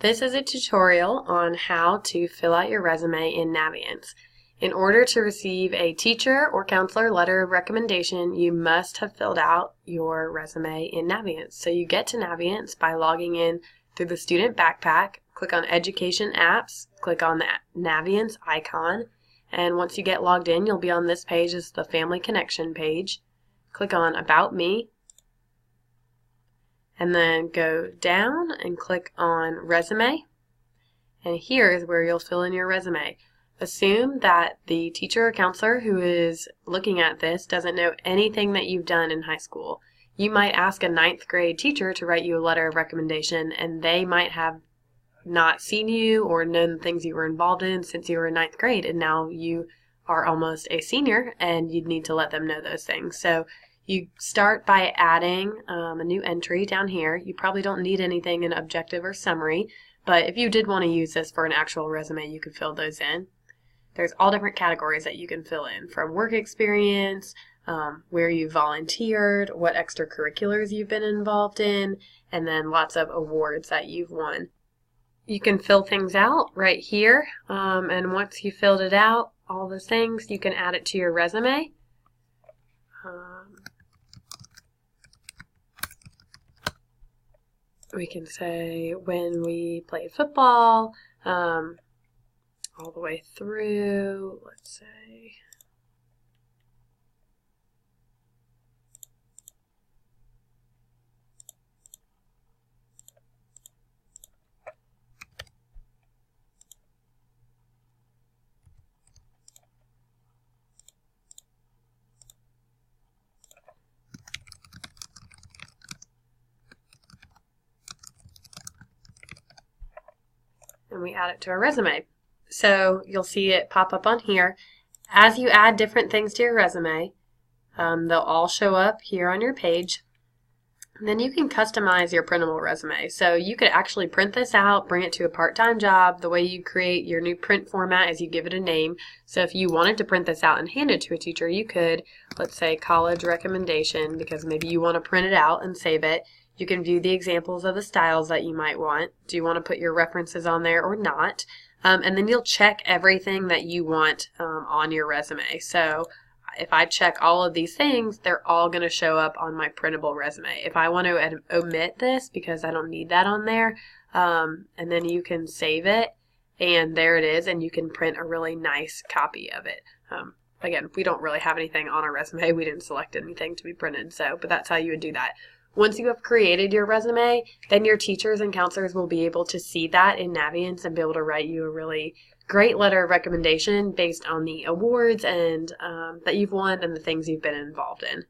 This is a tutorial on how to fill out your resume in Naviance. In order to receive a teacher or counselor letter of recommendation, you must have filled out your resume in Naviance. So you get to Naviance by logging in through the student backpack, click on Education Apps, click on the Naviance icon, and once you get logged in, you'll be on this page as the Family Connection page. Click on About Me, and then go down and click on Resume, and here is where you'll fill in your resume. Assume that the teacher or counselor who is looking at this doesn't know anything that you've done in high school. You might ask a 9th grade teacher to write you a letter of recommendation, and they might have not seen you or known the things you were involved in since you were in 9th grade, and now you are almost a senior and you'd need to let them know those things. So you start by adding a new entry down here. You probably don't need anything in objective or summary, but if you did want to use this for an actual resume, you could fill those in. There's all different categories that you can fill in, from work experience, where you volunteered, what extracurriculars you've been involved in, and then lots of awards that you've won. You can fill things out right here, and once you filled it out, all those things, you can add it to your resume. We can say when we played football, all the way through, let's say. And we add it to our resume. So you'll see it pop up on here. As you add different things to your resume, they'll all show up here on your page. And then you can customize your printable resume. So you could actually print this out, bring it to a part-time job. The way you create your new print format is you give it a name. So if you wanted to print this out and hand it to a teacher, you could, let's say college recommendation, because maybe you want to print it out and save it. You can view the examples of the styles that you might want. Do you want to put your references on there or not? And then you'll check everything that you want on your resume. So if I check all of these things, they're all going to show up on my printable resume. If I want to omit this because I don't need that on there, and then you can save it, and there it is, and you can print a really nice copy of it. Again, we don't really have anything on our resume. We didn't select anything to be printed, but that's how you would do that. Once you have created your resume, then your teachers and counselors will be able to see that in Naviance and be able to write you a really great letter of recommendation based on the awards and that you've won and the things you've been involved in.